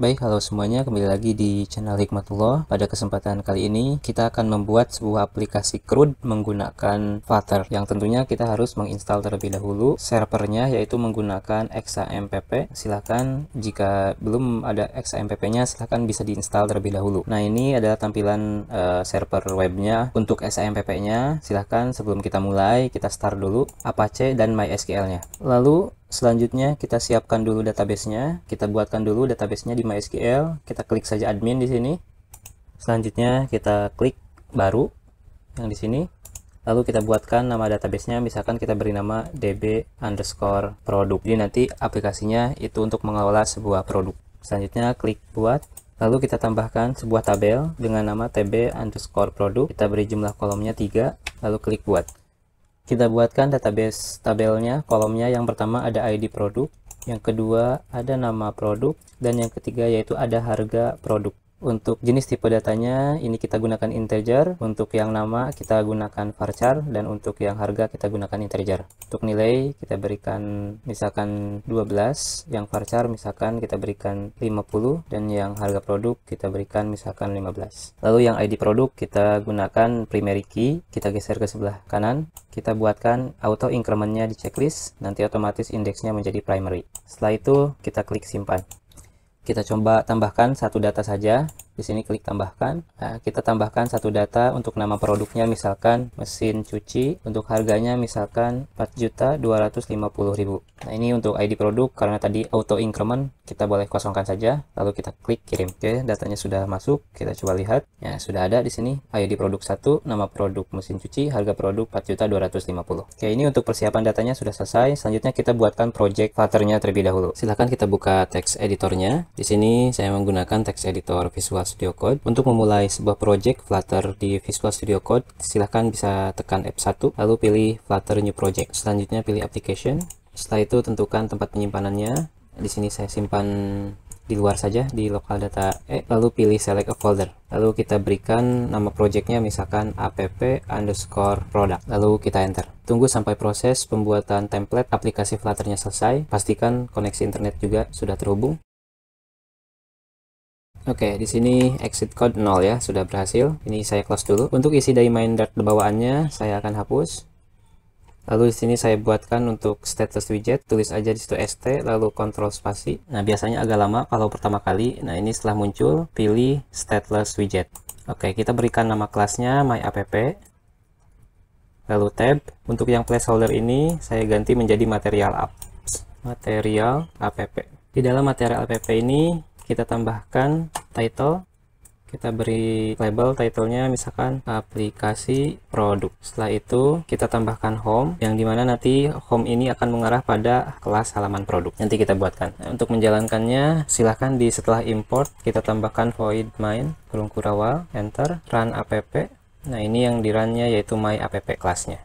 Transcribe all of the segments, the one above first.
Baik, halo semuanya, kembali lagi di channel Hikmatullah. Pada kesempatan kali ini kita akan membuat sebuah aplikasi CRUD menggunakan Flutter, yang tentunya kita harus menginstal terlebih dahulu servernya, yaitu menggunakan XAMPP. Silahkan jika belum ada XAMPP-nya, silahkan bisa diinstal terlebih dahulu. Nah, ini adalah tampilan server webnya untuk XAMPP-nya. Silahkan sebelum kita mulai, kita start dulu Apache dan MySQL-nya. Lalu selanjutnya kita siapkan dulu database-nya. Kita buatkan dulu database-nya di MySQL. Kita klik saja admin di sini. Selanjutnya kita klik baru yang di sini. Lalu kita buatkan nama database-nya, misalkan kita beri nama db_produk. Jadi nanti aplikasinya itu untuk mengelola sebuah produk. Selanjutnya klik buat. Lalu kita tambahkan sebuah tabel dengan nama tb_produk. Kita beri jumlah kolomnya 3. Lalu klik buat. Kita buatkan database tabelnya, kolomnya yang pertama ada ID produk, yang kedua ada nama produk, dan yang ketiga yaitu ada harga produk. Untuk jenis tipe datanya ini kita gunakan integer, untuk yang nama kita gunakan varchar, dan untuk yang harga kita gunakan integer. Untuk nilai kita berikan misalkan 12, yang varchar misalkan kita berikan 50, dan yang harga produk kita berikan misalkan 15. Lalu yang ID produk kita gunakan primary key, kita geser ke sebelah kanan, kita buatkan auto increment-nya di checklist, nanti otomatis indeksnya menjadi primary. Setelah itu kita klik simpan. Kita coba tambahkan satu data saja. Di sini klik tambahkan. Nah, kita tambahkan satu data untuk nama produknya, misalkan mesin cuci. Untuk harganya misalkan 4.250.000. Nah, ini untuk ID produk, karena tadi auto increment kita boleh kosongkan saja. Lalu kita klik kirim. Oke, datanya sudah masuk. Kita coba lihat. Ya, sudah ada di sini ID produk 1, nama produk mesin cuci, harga produk 4.250.000. Oke, ini untuk persiapan datanya sudah selesai. Selanjutnya kita buatkan project Flutter-nya terlebih dahulu. Silahkan kita buka text editornya. Di sini saya menggunakan text editor Visual Studio Code. Untuk memulai sebuah project Flutter di Visual Studio Code, silahkan bisa tekan F1, lalu pilih Flutter New Project. Selanjutnya pilih Application. Setelah itu tentukan tempat penyimpanannya. Di sini saya simpan di luar saja, di local data E, lalu pilih Select a Folder. Lalu kita berikan nama projectnya misalkan app_product. Lalu kita enter. Tunggu sampai proses pembuatan template aplikasi Flutter-nya selesai. Pastikan koneksi internet juga sudah terhubung. Oke, di sini exit code 0 ya, sudah berhasil. Ini saya close dulu. Untuk isi dari main Dart bawaannya saya akan hapus. Lalu di sini saya buatkan untuk stateless widget, tulis aja di situ st lalu kontrol spasi. Nah, biasanya agak lama kalau pertama kali. Nah, ini setelah muncul pilih stateless widget. Oke, kita berikan nama kelasnya myapp. Lalu tab. Untuk yang placeholder ini saya ganti menjadi material apps. Material app. Di dalam material app ini kita tambahkan title, kita beri label titlenya misalkan aplikasi produk. Setelah itu kita tambahkan home, yang dimana nanti home ini akan mengarah pada kelas halaman produk. Nanti kita buatkan. Nah, untuk menjalankannya silahkan di setelah import kita tambahkan void main kurung kurawal, enter, run app. Nah, ini yang di run-nya yaitu myapp kelasnya.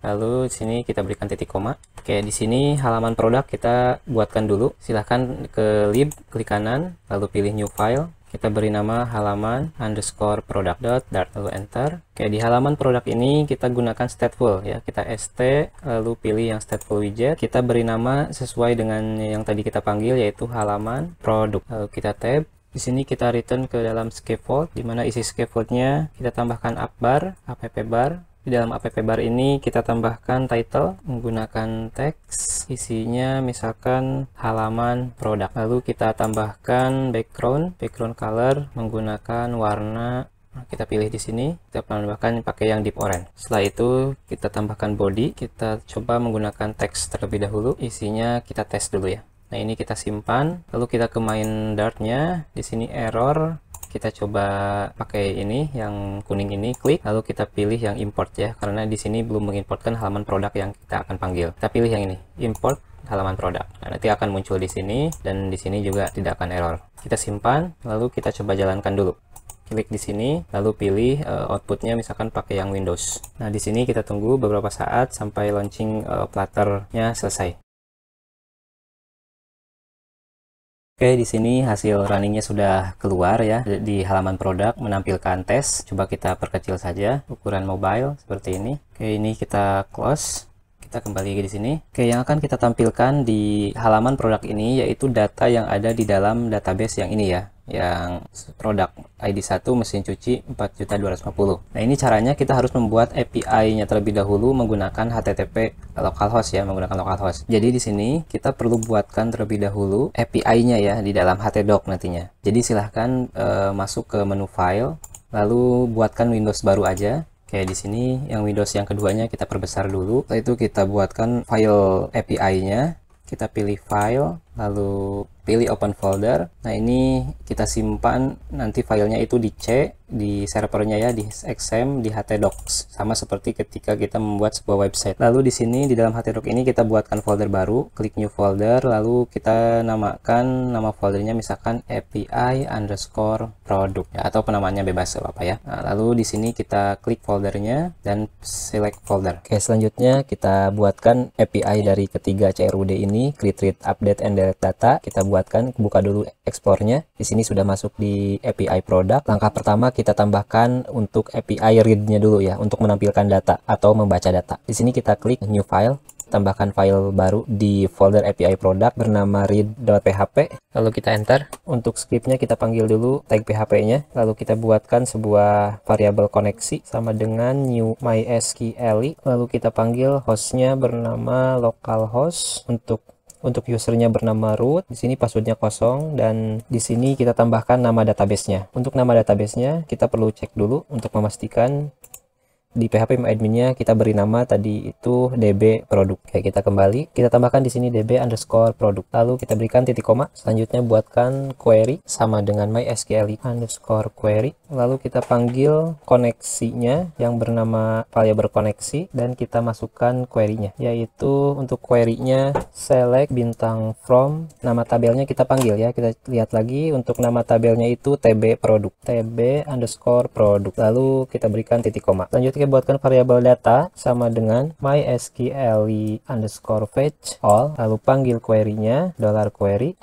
Lalu di sini kita berikan titik koma. Oke, di sini halaman produk kita buatkan dulu. Silahkan ke lib, klik kanan, lalu pilih new file. Kita beri nama halaman_product.dart, lalu enter. Oke, di halaman produk ini kita gunakan stateful ya. Kita st, lalu pilih yang stateful widget. Kita beri nama sesuai dengan yang tadi kita panggil, yaitu halaman produk. Lalu kita tab. Di sini kita return ke dalam scaffold, di mana isi scaffoldnya kita tambahkan app bar. Di dalam app bar ini kita tambahkan title menggunakan teks, isinya misalkan halaman produk. Lalu kita tambahkan background color menggunakan warna. Nah, kita pilih di sini, kita tambahkan pakai yang deep orange. Setelah itu kita tambahkan body, kita coba menggunakan teks terlebih dahulu, isinya kita tes dulu ya. Nah, ini kita simpan, lalu kita ke main Dart-nya. Di sini error. Kita coba pakai ini yang kuning ini, klik lalu kita pilih yang import ya, karena di sini belum mengimport halaman produk yang kita akan panggil. Kita pilih yang ini, import halaman produk. Nah, nanti akan muncul di sini, dan di sini juga tidak akan error. Kita simpan, lalu kita coba jalankan dulu. Klik di sini, lalu pilih outputnya misalkan pakai yang Windows. Nah, di sini kita tunggu beberapa saat sampai launching Flutter-nya selesai. Oke, di sini hasil runningnya sudah keluar ya di halaman produk menampilkan tes. Coba kita perkecil saja ukuran mobile seperti ini. Oke, ini kita close. Kita kembali di sini. Oke, yang akan kita tampilkan di halaman produk ini yaitu data yang ada di dalam database yang ini ya, yang produk ID 1 mesin cuci 4.250. Nah, ini caranya kita harus membuat API-nya terlebih dahulu menggunakan HTTP localhost ya, menggunakan localhost. Jadi di sini kita perlu buatkan terlebih dahulu API-nya ya di dalam htdoc nantinya. Jadi silahkan masuk ke menu file, lalu buatkan Windows baru aja. Kayak di sini yang Windows yang keduanya kita perbesar dulu. Setelah itu kita buatkan file API-nya. Kita pilih file, lalu pilih open folder. Nah, ini kita simpan nanti filenya itu di C, di servernya ya, di XAMPP, di htdocs. Sama seperti ketika kita membuat sebuah website. Lalu di sini di dalam htdoc ini kita buatkan folder baru, klik new folder, lalu kita namakan nama foldernya misalkan API underscore product ya, atau penamaannya bebas apa ya. Nah, lalu di sini kita klik foldernya dan select folder. Oke, selanjutnya kita buatkan API dari ketiga CRUD ini, create, read, update, and delete data. Kita buatkan, buka dulu explore-nya. Di sini sudah masuk di API product. Langkah pertama kita tambahkan untuk API read-nya dulu ya, untuk menampilkan data atau membaca data. Di sini kita klik new file, tambahkan file baru di folder API product bernama read.php, lalu kita enter. Untuk scriptnya kita panggil dulu tag php-nya, lalu kita buatkan sebuah variabel koneksi sama dengan new mysql, lalu kita panggil hostnya bernama localhost, untuk usernya bernama root. Di sini passwordnya kosong, dan di sini kita tambahkan nama database-nya. Untuk nama database-nya kita perlu cek dulu untuk memastikan di PHP adminnya kita beri nama tadi itu db produk. Oke, kita kembali, kita tambahkan di sini db underscore produk, lalu kita berikan titik koma. Selanjutnya buatkan query sama dengan mysql underscore query, lalu kita panggil koneksinya yang bernama variabel koneksi, dan kita masukkan query-nya, yaitu untuk query-nya select bintang from, nama tabelnya kita panggil ya, kita lihat lagi untuk nama tabelnya itu tb produk, tb underscore produk, lalu kita berikan titik koma. Selanjutnya kita buatkan variabel data sama dengan mysql underscore fetch all, lalu panggil query-nya $query,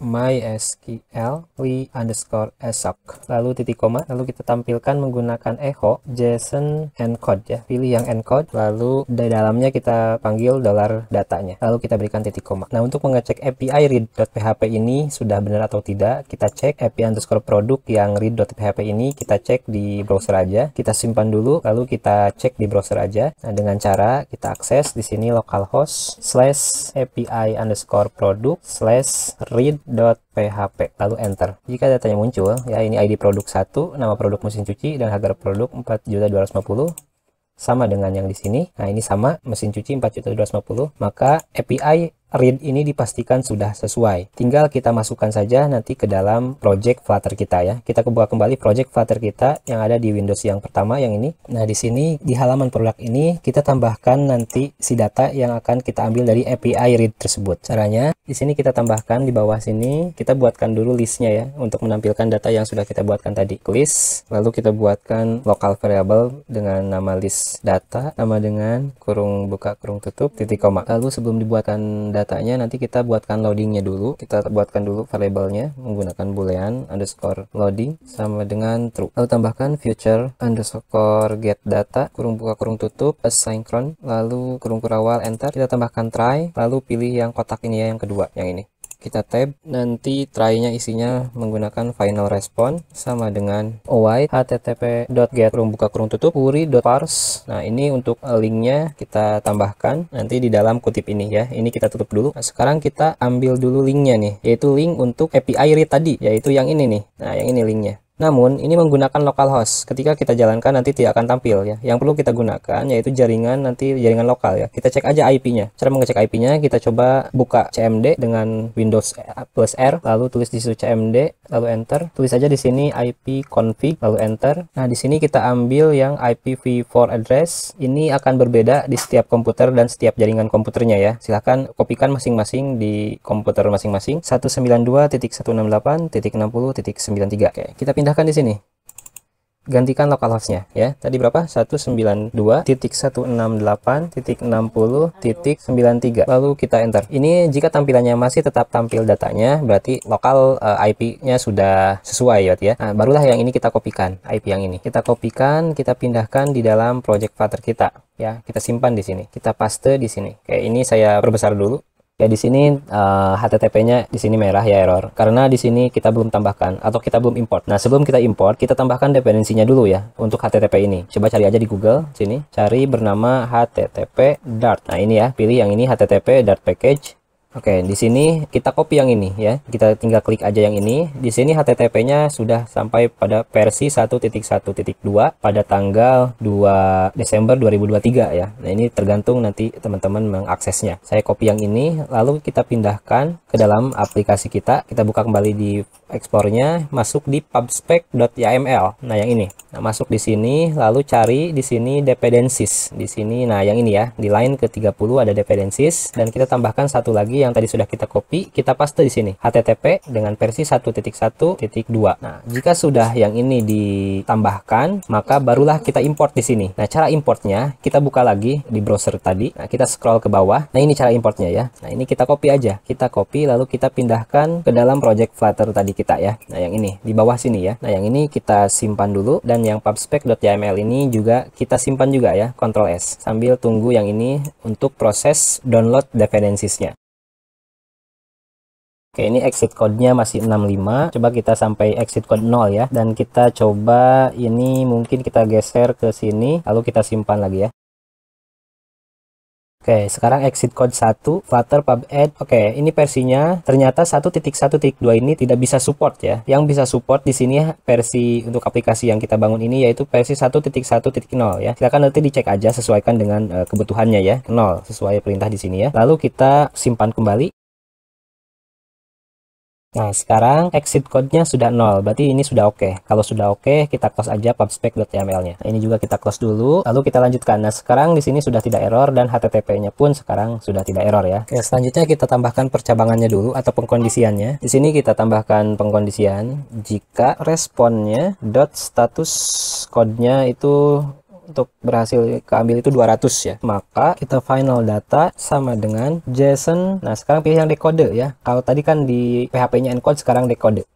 mysql underscore assoc, lalu titik koma, lalu kita tampilkan menggunakan echo JSON encode ya, pilih yang encode, lalu di dalamnya kita panggil $datanya, lalu kita berikan titik koma. Nah, untuk mengecek API read.php ini sudah benar atau tidak, kita cek API underscore produk yang read.php ini, kita cek di browser aja, kita simpan dulu, lalu kita cek di browser aja. Nah, dengan cara kita akses di sini localhost /API underscore product /read.php, lalu enter. Jika datanya muncul ya, ini ID produk 1, nama produk mesin cuci, dan harga produk 4.250 sama dengan yang di sini. Nah, ini sama, mesin cuci 4.250, maka API read ini dipastikan sudah sesuai. Tinggal kita masukkan saja nanti ke dalam project Flutter kita ya. Kita buka kembali project Flutter kita yang ada di Windows yang pertama, yang ini. Nah, di sini di halaman produk ini kita tambahkan nanti si data yang akan kita ambil dari API read tersebut. Caranya di sini kita tambahkan di bawah sini, kita buatkan dulu listnya ya untuk menampilkan data yang sudah kita buatkan tadi. List, lalu kita buatkan local variable dengan nama list data sama dengan kurung buka kurung tutup titik koma. Lalu sebelum dibuatkan datanya, nanti kita buatkan loadingnya dulu. Kita buatkan dulu variabelnya menggunakan boolean underscore loading sama dengan true. Lalu tambahkan future underscore get data kurung buka kurung tutup asynchron, lalu kurung kurawal enter. Kita tambahkan try, lalu pilih yang kotak ini ya, yang kedua, yang ini. Kita tab, nanti try-nya isinya menggunakan final response sama dengan await http.get kurung buka kurung tutup query.parse. Nah, ini untuk linknya kita tambahkan nanti di dalam kutip ini ya. Ini kita tutup dulu. Nah, sekarang kita ambil dulu linknya nih, yaitu link untuk API read tadi, yaitu yang ini nih. Nah, yang ini linknya. Namun ini menggunakan localhost. Ketika kita jalankan nanti tidak akan tampil ya. Yang perlu kita gunakan yaitu jaringan, nanti jaringan lokal ya. Kita cek aja IP-nya. Cara mengecek IP-nya, kita coba buka CMD dengan Windows plus R, lalu tulis di situ CMD, lalu enter. Tulis aja di sini IP config, lalu enter. Nah, di sini kita ambil yang IPv4 address. Ini akan berbeda di setiap komputer dan setiap jaringan komputernya ya. Silahkan kopikan masing-masing di komputer masing-masing. 192.168.60.93. Oke, kita pindahkan di sini. gantikan localhostnya ya. Tadi berapa? 192.168.60.93. Lalu kita enter. Ini jika tampilannya masih tetap tampil datanya, berarti lokal IP-nya sudah sesuai ya. Nah, barulah yang ini kita kopikan, IP yang ini. Kita kopikan, kita pindahkan di dalam project Flutter kita ya. Kita simpan di sini. Kita paste di sini. Kayak ini saya perbesar dulu. Ya di sini HTTP-nya di sini merah ya, error karena di sini kita belum tambahkan atau kita belum import. Nah, sebelum kita import, kita tambahkan dependensinya dulu ya untuk HTTP ini. Coba cari aja di Google sini, cari bernama http dart. Nah, ini ya, pilih yang ini http dart package. Oke, di sini kita copy yang ini ya. Kita tinggal klik aja yang ini. Di sini HTTP-nya sudah sampai pada versi 1.1.2 pada tanggal 2 Desember 2023 ya. Nah, ini tergantung nanti teman-teman mengaksesnya. Saya copy yang ini, lalu kita pindahkan ke dalam aplikasi kita. Kita buka kembali di Explore-nya, masuk di pubspec.yml. Nah, yang ini. Nah, masuk di sini, lalu cari di sini dependencies. Di sini, nah yang ini ya, di line ke-30 ada dependencies dan kita tambahkan satu lagi yang tadi sudah kita copy, kita paste di sini HTTP dengan versi 1.1.2. Nah, jika sudah yang ini ditambahkan, maka barulah kita import di sini. Nah, cara importnya kita buka lagi di browser tadi. Nah, kita scroll ke bawah. Nah, ini cara importnya ya. Nah, ini kita copy aja. Kita copy lalu kita pindahkan ke dalam project Flutter tadi kita ya. Nah, yang ini di bawah sini ya. Nah, yang ini kita simpan dulu dan yang pubspec.yml ini juga kita simpan juga ya, Ctrl S sambil tunggu yang ini untuk proses download dependencies-nya. Oke, ini exit code-nya masih 65. Coba kita sampai exit code 0 ya. Dan kita coba ini mungkin kita geser ke sini. Lalu kita simpan lagi ya. Oke, sekarang exit code 1, Flutter pub add. Oke, ini versinya ternyata 1.1.2 ini tidak bisa support ya. Yang bisa support di sini versi untuk aplikasi yang kita bangun ini yaitu versi 1.1.0 ya. Silakan nanti dicek aja sesuaikan dengan kebutuhannya ya. 0 sesuai perintah di sini ya. Lalu kita simpan kembali. Nah, sekarang exit code-nya sudah 0, berarti ini sudah oke. Kalau sudah oke, kita close aja pubspec.yml-nya. Nah, ini juga kita close dulu, lalu kita lanjutkan. Nah, sekarang di sini sudah tidak error dan HTTP-nya pun sekarang sudah tidak error ya. Oke, selanjutnya kita tambahkan percabangannya dulu atau pengkondisiannya. Di sini kita tambahkan pengkondisian jika responnya .status code-nya itu untuk berhasil keambil itu 200 ya, maka kita final data sama dengan JSON. Nah, sekarang pilih yang decode ya. Kalau tadi kan di PHP-nya encode, sekarang decode.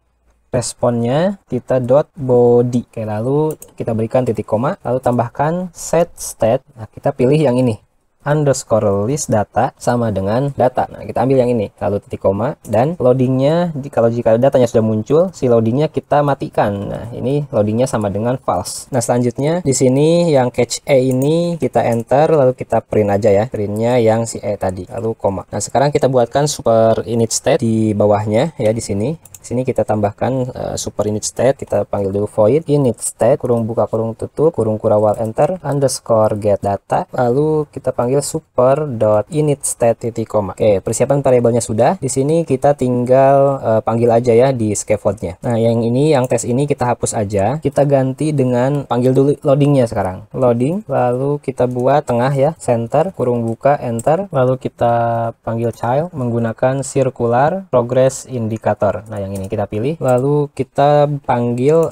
Responnya kita .body. Oke, lalu kita berikan titik koma, lalu tambahkan set state. Nah, kita pilih yang ini underscore list data sama dengan data. Nah, kita ambil yang ini, lalu titik koma, dan loadingnya kalau jika datanya sudah muncul, si loadingnya kita matikan. Nah, ini loadingnya sama dengan false. Nah, selanjutnya di sini yang catch E ini kita enter, lalu kita print aja ya, printnya yang si E tadi, lalu koma. Nah, sekarang kita buatkan super init state di bawahnya ya, di sini. Di sini kita tambahkan super init state, kita panggil dulu void init state kurung buka kurung tutup kurung kurawal enter underscore get data, lalu kita panggil super dot init state titik koma. Oke, persiapan variabelnya sudah. Di sini kita tinggal panggil aja ya di scaffoldnya. Nah, yang ini yang tes ini kita hapus aja, kita ganti dengan panggil dulu loadingnya sekarang. Loading, lalu kita buat tengah ya, center kurung buka enter, lalu kita panggil child menggunakan circular progress indicator. Nah, yang ini kita pilih, lalu kita panggil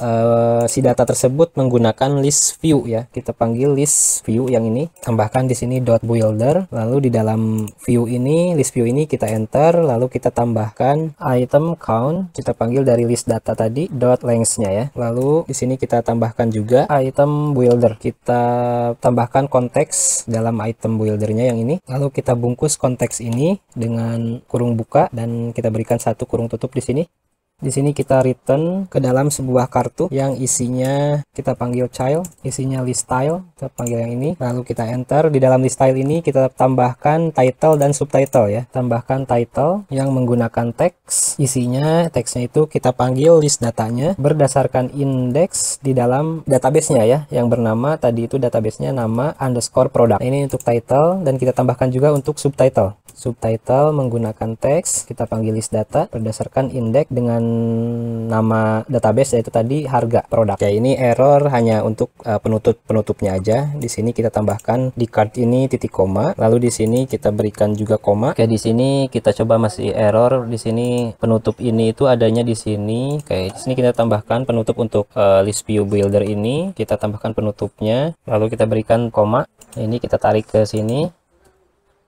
si data tersebut menggunakan list view ya. Kita panggil list view yang ini, tambahkan di sini dot builder, lalu di dalam view ini, list view ini kita enter, lalu kita tambahkan item count, kita panggil dari list data tadi dot length-nya ya. Lalu di sini kita tambahkan juga item builder, kita tambahkan konteks dalam item buildernya yang ini, lalu kita bungkus konteks ini dengan kurung buka dan kita berikan satu kurung tutup di sini. Di sini kita return ke dalam sebuah kartu yang isinya kita panggil child, isinya list style, kita panggil yang ini, lalu kita enter. Di dalam list style ini kita tambahkan title dan subtitle ya. Tambahkan title yang menggunakan teks, isinya teksnya itu kita panggil list datanya berdasarkan indeks di dalam database-nya ya, yang bernama tadi itu database-nya nama underscore product. Ini untuk title dan kita tambahkan juga untuk subtitle. Subtitle menggunakan teks, kita panggil list data berdasarkan indeks dengan nama database, yaitu tadi harga produk. Ya, ini error hanya untuk penutupnya aja. Di sini kita tambahkan di card ini titik koma, lalu di sini kita berikan juga koma. Oke, di sini kita coba masih error. Di sini penutup ini itu adanya di sini. Oke, di sini kita tambahkan penutup untuk list view builder ini. Kita tambahkan penutupnya, lalu kita berikan koma. Ini kita tarik ke sini.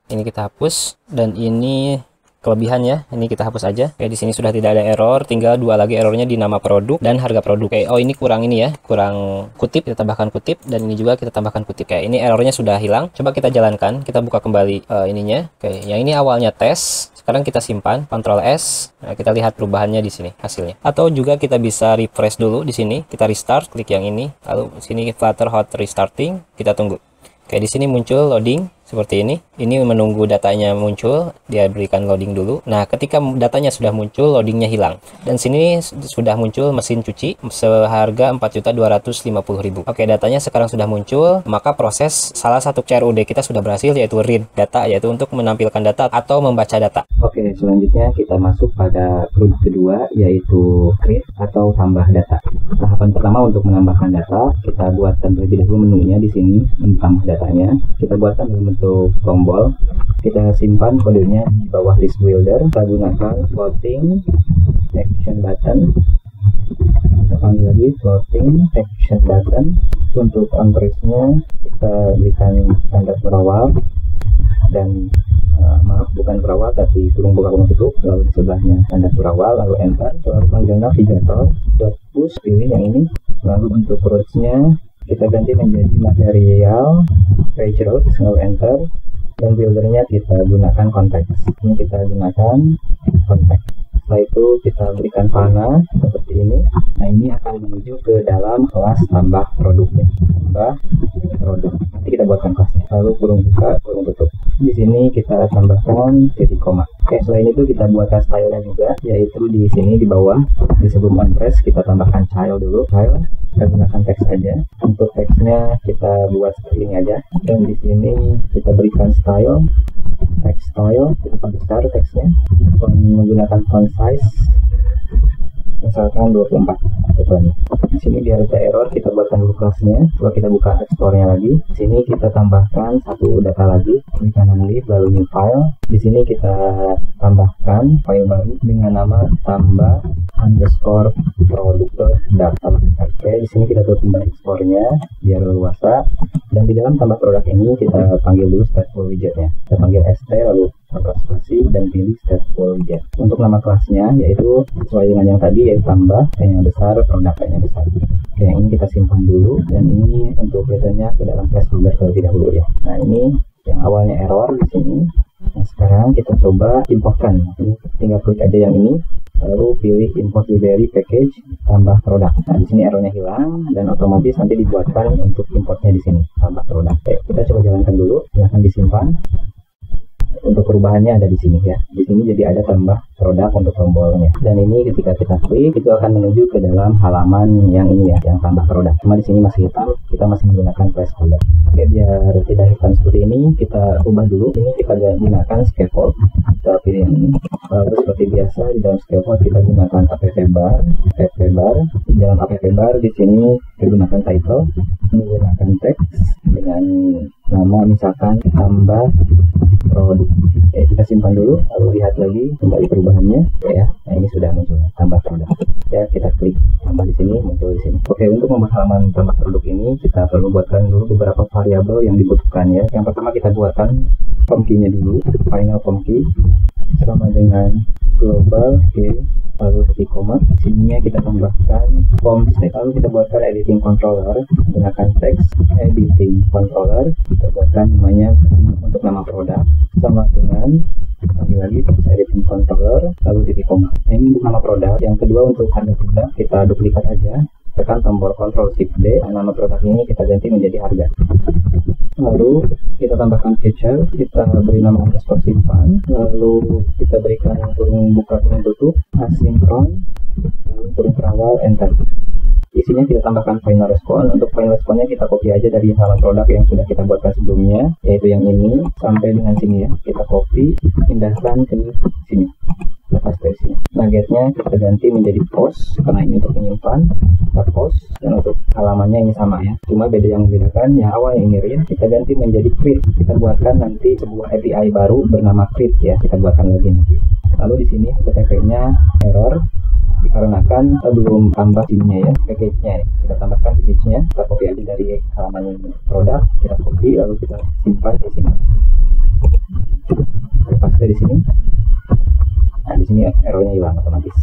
Ini kita hapus, dan ini kelebihannya ini kita hapus aja. Oke, di sini sudah tidak ada error, tinggal dua lagi errornya di nama produk dan harga produk. Oke, oh ini kurang ini ya, kurang kutip, kita tambahkan kutip, dan ini juga kita tambahkan kutip. Kayak ini errornya sudah hilang. Coba kita jalankan, kita buka kembali ininya. Oke, yang ini awalnya tes, sekarang kita simpan, Ctrl S. Nah, kita lihat perubahannya di sini hasilnya. Atau juga kita bisa refresh dulu di sini, kita restart, klik yang ini, lalu sini Flutter Hot Restarting, kita tunggu. Oke, di sini muncul loading seperti ini. Ini menunggu datanya muncul, dia berikan loading dulu. Nah, ketika datanya sudah muncul, loadingnya hilang. Dan sini sudah muncul mesin cuci seharga 4.250.000. Oke, datanya sekarang sudah muncul, maka proses salah satu CRUD kita sudah berhasil, yaitu read data, yaitu untuk menampilkan data atau membaca data. Oke, selanjutnya kita masuk pada CRUD kedua, yaitu create atau tambah data. Tahapan pertama untuk menambahkan data, kita buatkan terlebih dahulu menunya di sini, menambah datanya. Kita buatkan dalam bentuk tombol, kita simpan kodenya di bawah list builder. Kita gunakan floating action button, kita panggil lagi floating action button. Untuk on-trace-nya kita berikan tanda berawal, dan maaf, bukan berawal tapi kurung buka kurung tutup, lalu di sebelahnya tanda berawal, lalu enter, lalu panggil navigator dot push, pilih yang ini. Lalu untuk routes-nya kita ganti menjadi material page routes, lalu enter, dan buildernya kita gunakan konteks. Ini kita gunakan konteks. Setelah itu kita berikan panah seperti ini. Nah, ini akan menuju ke dalam kelas tambah produknya, tambah produk. Nanti kita buatkan kelasnya. Lalu kurung buka kurung tutup. Di sini kita tambahkan titik koma. Oke, selain itu kita buatkan stylenya juga, yaitu di sini di bawah, di sebelum on press kita tambahkan child dulu. Child, kita gunakan teks aja. Untuk teksnya kita buat seperti ini aja, dan di sini kita berikan style, text style, kita besar teksnya, menggunakan font size misalkan 24. Di sini biar ada error, kita buatkan dulu kelasnya. Coba kita buka explore-nya lagi. Di sini kita tambahkan satu data lagi, klik kanan list, lalu new file. Di sini kita tambahkan file baru dengan nama tambah underscore produk.data. Oke, di sini kita tutup kembali explore-nya biar leluasa. Dan di dalam tambah produk ini kita panggil dulu stateful widgetnya. Kita panggil st, lalu spasi, dan pilih stateful widget. Untuk nama kelasnya yaitu sesuai dengan yang tadi, yaitu tambah, yang besar, produk yang besar. Oke, yang ini kita simpan dulu, dan ini untuk return-nya ke dalam placeholder terlebih dahulu ya. Nah, ini yang awalnya error di sini. Nah, sekarang kita coba importkan. Ini tinggal klik aja yang ini, lalu pilih import library package tambah produk. Nah, di sini errornya hilang, dan otomatis nanti dibuatkan untuk importnya di sini tambah produk. Oke, kita coba jalankan dulu, silahkan disimpan. Untuk perubahannya ada di sini ya. Di sini jadi ada tambah produk untuk tombolnya. Dan ini ketika kita klik itu akan menuju ke dalam halaman yang ini ya, yang tambah produk. Cuma di sini masih hitam, kita masih menggunakan placeholder. Oke, biar tidak hitam seperti ini, kita ubah dulu. Ini kita gunakan scaffold. Kita pilih yang ini. Lalu seperti biasa di dalam scaffold kita gunakan app bar. Di dalam app bar di sini kita gunakan title, menggunakan teks dengan nama misalkan tambah produk. Oke, kita simpan dulu, lalu lihat lagi kembali perubahannya. Oke ya, nah ini sudah muncul tambah produk. Ya, kita klik tambah di sini, muncul di sini. Oke, untuk membuat halaman tambah produk ini kita perlu buatkan dulu beberapa variabel yang dibutuhkan ya. Yang pertama kita buatkan form key-nya dulu, final form key sama dengan global key, lalu titik koma. Sininya kita tambahkan form state, lalu kita buatkan editing controller, gunakan text editing controller, kita buatkan namanya untuk nama produk sama dengan panggil lagi text editing controller, lalu titik koma. Nah, ini untuk nama produk. Yang kedua untuk harga produk kita duplikat aja, tekan tombol Ctrl Shift D. Nama produk ini kita ganti menjadi harga. Lalu kita tambahkan feature, kita beri nama underscore simpan, lalu kita berikan kurung buka kurung tutup, asinkron, lalu kurung terawal, enter. Isinya kita tambahkan final response. Untuk final response-nya kita copy aja dari halaman produk yang sudah kita buatkan sebelumnya, yaitu yang ini sampai dengan sini ya. Kita copy, pindahkan ke sini. lepas dari sini. Targetnya kita ganti menjadi post karena ini untuk menyimpan, kita post, dan untuk halamannya ini sama ya, cuma beda yang membedakan yang awalnya ini read kita ganti menjadi create. Kita buatkan nanti sebuah API baru bernama create ya, kita buatkan lagi nanti. Lalu di sini HTTP-nya error dikarenakan kita belum tambah sininya ya, package-nya ya. Kita tambahkan package-nya, kita copy aja dari halaman produk, kita copy lalu kita simpan di sini. Lepas dari sini. Nah, di sini errornya hilang otomatis.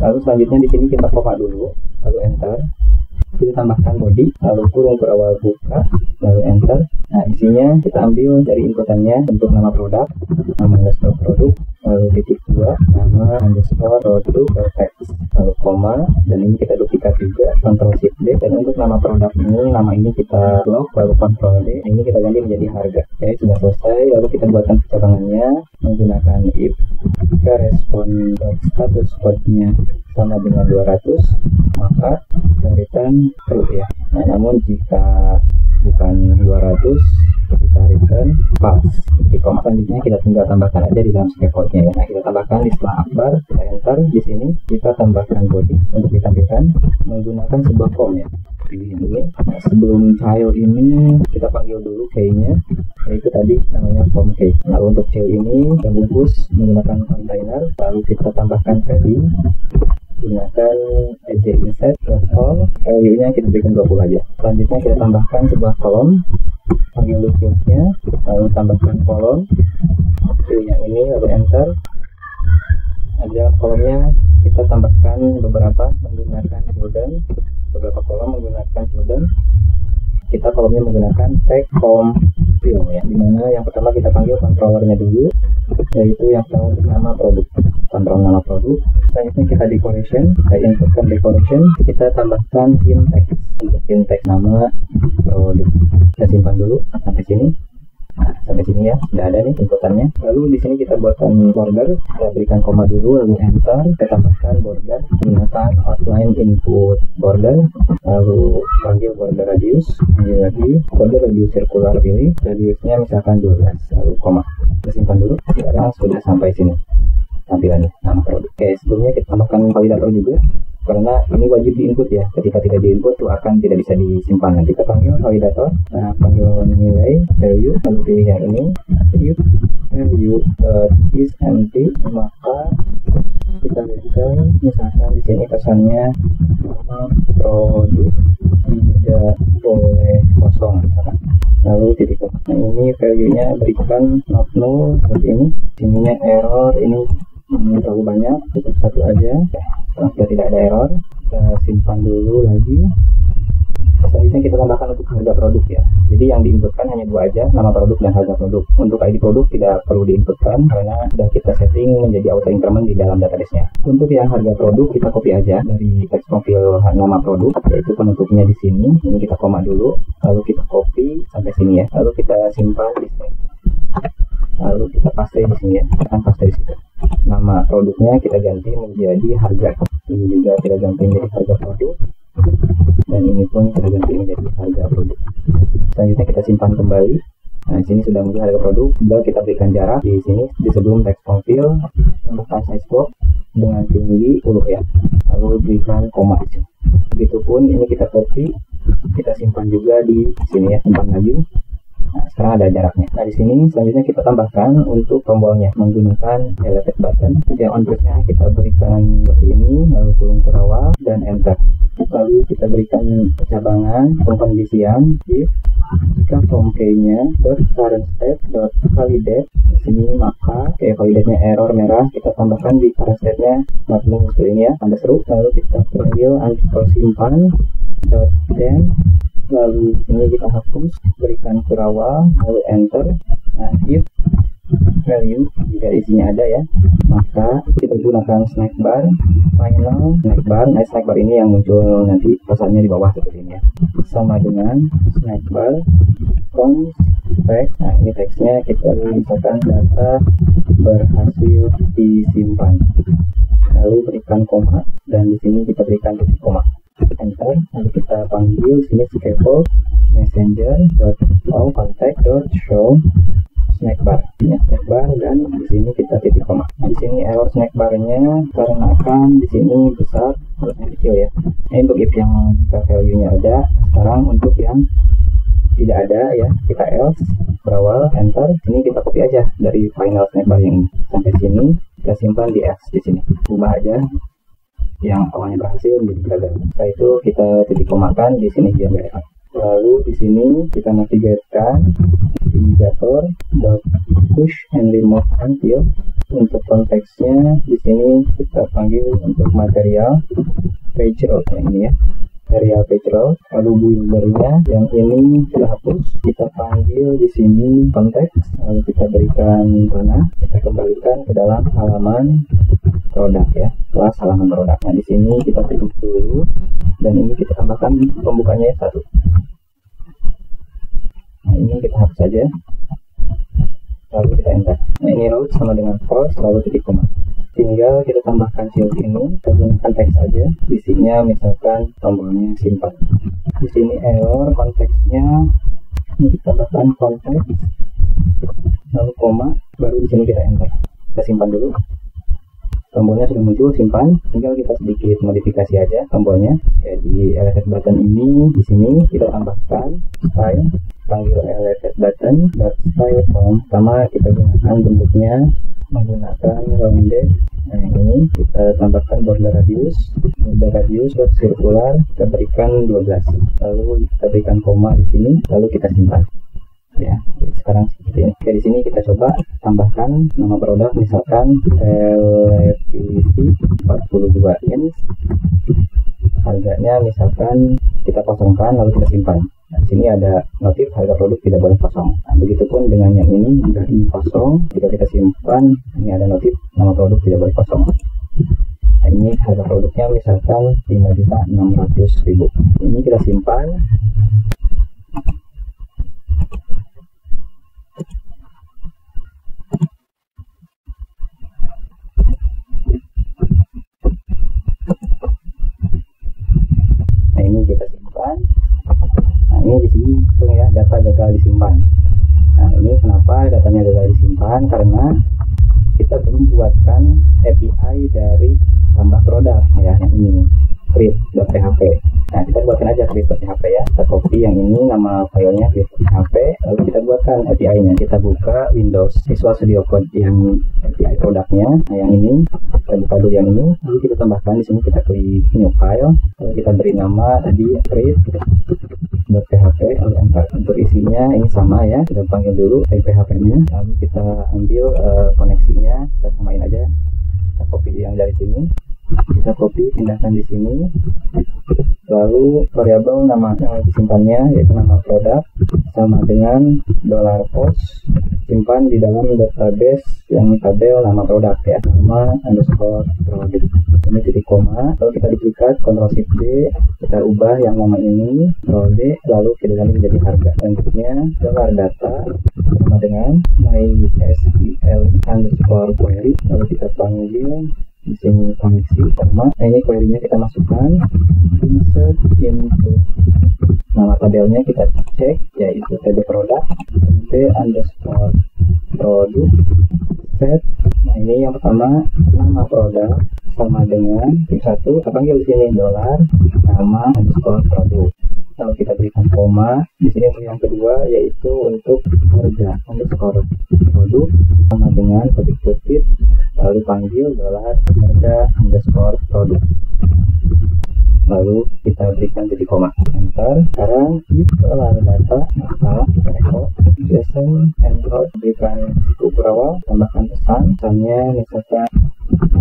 Lalu selanjutnya di sini kita koma dulu, lalu enter. Kita tambahkan body, lalu kurung berawal buka, lalu enter. Nah, isinya kita ambil dari inputannya untuk nama produk, nama underscore produk, lalu titik 2, nama underscore produk, text, lalu koma, dan ini kita duplikat juga, Ctrl Shift D. Dan untuk nama produk ini, nama ini kita blok, lalu Ctrl D, ini kita ganti menjadi harga. Oke, sudah selesai. Lalu kita buatkan percabangannya menggunakan if. Jika respon status code-nya sama dengan 200, maka kita return true ya. Nah, namun jika bukan 200, kita return false. Di koma selanjutnya kita tinggal tambahkan aja di dalam scaffold-nya ya. Nah, kita tambahkan di setelah akbar, kita enter. Di sini kita tambahkan body untuk ditampilkan menggunakan sebuah form ya. Pilih ini. Nah, sebelum child ini kita panggil dulu key-nya, yaitu tadi namanya form key. Nah, untuk child ini kita bungkus menggunakan container, lalu kita tambahkan value, gunakan edge insert all, value-nya kita berikan 20 aja. Selanjutnya kita tambahkan sebuah kolom, panggil child-nya, lalu tambahkan kolom, value-nya ini, lalu enter. Nah, di dalam kolomnya kita tambahkan beberapa menggunakan children, beberapa kolom menggunakan children. Kita kolomnya menggunakan tag form fill ya, dimana yang pertama kita panggil controllernya dulu, yaitu yang pertama untuk nama produk, kontrol nama produk. Selanjutnya kita decoration, kita inputkan decoration, kita tambahkan hint text untuk hint text nama produk. Kita simpan dulu sampai sini. Nah, sampai sini ya, sudah ada nih inputannya. Lalu di sini kita buatkan border, kita berikan koma dulu, lalu enter, kita tambahkan border, gunakan outline input border, lalu panggil border radius, panggil lagi border radius circular, pilih radiusnya misalkan 12, lalu koma. Kita simpan dulu. Sekarang sudah sampai sini tampilannya nama produk. Oke, sebelumnya kita tambahkan validator juga, karena ini wajib diinput ya. Ketika tidak diinput itu akan tidak bisa disimpan. Nanti kita panggil validator, nah panggil nilai value, lalu pilih yang ini if value is empty, maka kita berikan misalkan di sini pesannya nama produk tidak boleh kosong misalkan. Lalu titik. Nah, ini value-nya berikan not null seperti ini. Sininya error, ini terlalu banyak, cukup satu aja. Sudah tidak ada error, kita simpan dulu lagi. Selanjutnya kita tambahkan untuk harga produk ya. Jadi yang diinputkan hanya dua aja, nama produk dan harga produk. Untuk ID produk tidak perlu diinputkan karena sudah kita setting menjadi auto increment di dalam database-nya. Untuk yang harga produk kita copy aja dari text profil nama produk, yaitu penutupnya di sini. Ini kita koma dulu, lalu kita copy sampai sini ya. Lalu kita simpan di sini. Lalu kita paste di sini ya. Kita akan paste di situ. Nama produknya kita ganti menjadi harga. Ini juga kita ganti menjadi harga produk. Dan ini pun kita ganti menjadi harga produk. Selanjutnya kita simpan kembali. Nah, di sini sudah muncul harga produk. Tinggal kita berikan jarak di sini di sebelum text profil, tambahkan size box dengan tinggi 10 ya. Lalu berikan koma di sini. Begitupun ini kita copy, kita simpan juga di sini ya, simpan lagi. Nah, sekarang ada jaraknya. Nah, di sini selanjutnya kita tambahkan untuk tombolnya menggunakan elevated button. Yang on nya kita berikan seperti ini, lalu kurung terawal dan enter. Lalu kita berikan cabangan pengkondisian if jika form key-nya current state validate di sini, maka validate-nya error merah, kita tambahkan di current state-nya not null seperti ini ya, tanda seru. Lalu kita panggil underscore simpan then, lalu ini kita hapus, berikan kurawal, lalu enter. Nah, if value jika isinya ada ya, maka kita gunakan snack bar, final snack bar. Nah, snack bar ini yang muncul nanti pesannya di bawah seperti ini ya, sama dengan snack bar const text. Nah, ini teksnya kita misalkan data berhasil disimpan, lalu berikan koma, dan di sini kita berikan titik koma, enter. Lalu kita panggil sini scaffold messenger.all contact.show snack bar. Ini snack bar dan di sini kita titik koma. Nah, di sini error snack barnya karena kan di sini besar, harusnya kecil ya. Ini untuk if yang value-nya ada. Sekarang untuk yang tidak ada ya, kita else, berawal, enter. Ini kita copy aja dari final snack bar yang sampai sini, kita simpan di else di sini. Ubah aja yang awalnya berhasil menjadi gagal. Setelah itu kita titik komakan di sini dia berapa. Lalu di sini kita navigatekan navigator .push and remove until. Untuk konteksnya di sini kita panggil untuk material page route yang ini ya, material page route. Lalu buildernya yang ini kita hapus, kita panggil di sini konteks, lalu kita berikan mana, kita kembalikan ke dalam halaman produk ya, kelas halaman produk. Nah di sini kita tutup dulu dan ini kita tambahkan pembukanya satu. Nah ini kita hapus saja, lalu kita enter. Nah ini route sama dengan false, lalu titik koma. Tinggal kita tambahkan field ini, kita gunakan teks saja, isinya misalkan tombolnya simpan. Di sini error konteksnya, ini kita tambahkan konteks, lalu koma, baru di sini kita enter. Kita simpan dulu. Tombolnya sudah muncul, simpan. Tinggal kita sedikit modifikasi aja tombolnya. Jadi elevated button ini di sini kita tambahkan style, panggil elevated button style form. Pertama kita gunakan bentuknya menggunakan rounded. Nah yang ini kita tambahkan border radius circular, kita berikan 12. Lalu kita berikan koma di sini, lalu kita simpan. Ya, sekarang seperti ini. Oke, di sini kita coba tambahkan nama produk, misalkan televisi 42 inch. Harganya misalkan kita kosongkan lalu kita simpan. Nah, di sini ada notif harga produk tidak boleh kosong. Nah, begitupun dengan yang ini, jika ini kosong, jika kita simpan, ini ada notif nama produk tidak boleh kosong. Nah, ini harga produknya misalkan 5.600.000. Ini kita simpan. Nah ini kita simpan. Nah ini di sini langsung ya, data gagal disimpan. Nah ini kenapa datanya gagal disimpan, karena kita belum buatkan API dari tambah produk ya, yang ini create.php. Nah kita buatkan aja create.php ya, kita copy yang ini nama filenya create.php, lalu kita buatkan API-nya. Kita buka Windows Visual Studio Code yang API produknya. Nah yang ini kita buka dulu yang ini, lalu kita tambahkan di sini, kita klik new file, lalu kita beri nama tadi create.php, lalu enter. Untuk isinya ini sama ya, kita panggil dulu php-nya, lalu kita ambil koneksinya, kita samain aja, kita copy yang dari sini, kita copy pindahkan di sini. Lalu variabel nama yang disimpannya yaitu nama produk sama dengan $post, simpan di dalam database yang tabel nama produk ya, nama underscore produk. Ini titik koma, lalu kita duplikat, Ctrl Shift D, kita ubah yang nama ini Ctrl D, lalu kita ganti menjadi harga. Selanjutnya $data sama dengan mysql underscore query, lalu kita panggil di sini koneksi koma. Nah ini query-nya kita masukkan, insert into nama tabelnya kita cek yaitu tb produk, tb underscore produk set. Nah ini yang pertama nama produk sama dengan satu, kita panggil di sini $nama underscore produk, lalu kita berikan koma di sini. Untuk yang kedua yaitu untuk harga underscore produk sama dengan ketik-ketik, lalu panggil $harga underscore produk, lalu kita berikan titik koma, enter. Sekarang if $data, maka kita echo JSON Android, berikan siku berawal, tambahkan pesannya misalkan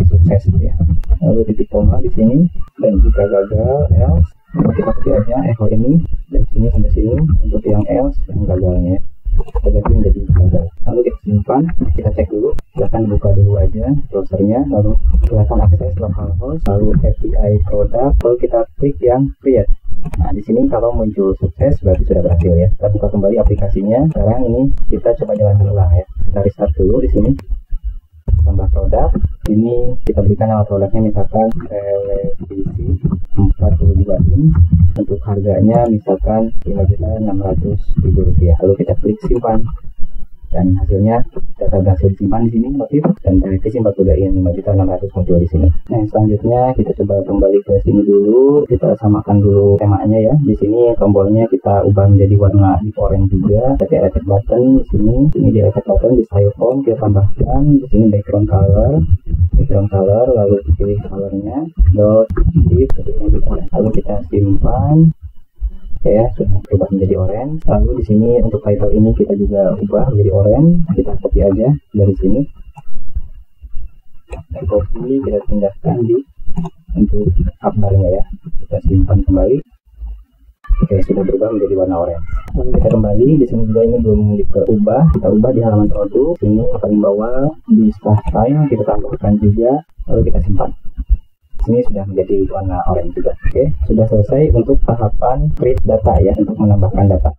sukses ya, lalu titik koma di sini, dan jika gagal else, kita ketik aja echo ini dari sini sampai sini untuk yang else yang gagalnya kita ganti menjadi gagal. Lalu kita simpan, kita cek dulu, silahkan buka dulu aja browsernya, lalu silahkan akses localhost, lalu API produk, lalu kita klik yang create. Nah di sini kalau muncul sukses berarti sudah berhasil ya. Kita buka kembali aplikasinya. Sekarang ini kita coba jalan ulang ya. Kita restart dulu di sini. Tambah produk. Ini kita berikan nama produknya misalkan televisi 42 inch. Untuk harganya misalkan $5.600.000. Lalu kita klik simpan. dan hasilnya data berhasil disimpan di sini motif dan televisi 42 in 5.600.000 muncul di sini. Nah, selanjutnya kita coba kembali ke sini dulu, kita samakan dulu temanya ya. Di sini tombolnya kita ubah menjadi warna deep orange juga. Kita reset button di sini di reset button di style font kita tambahkan di sini background color, lalu pilih colornya dot deep lalu kita simpan. Oke ya, sudah berubah menjadi orange. Lalu di sini untuk title ini kita juga ubah menjadi orange. Kita copy aja dari sini. Kita copy, kita pindahkan di untuk upbarnya ya. Kita simpan kembali. Oke, sudah berubah menjadi warna orange. Lalu kita kembali di sini juga ini belum diubah. Kita ubah di halaman produk. Sini paling bawah di style kita tambahkan juga. Lalu kita simpan. Ini sudah menjadi warna oranye juga. Oke, sudah selesai untuk tahapan create data ya, untuk menambahkan data.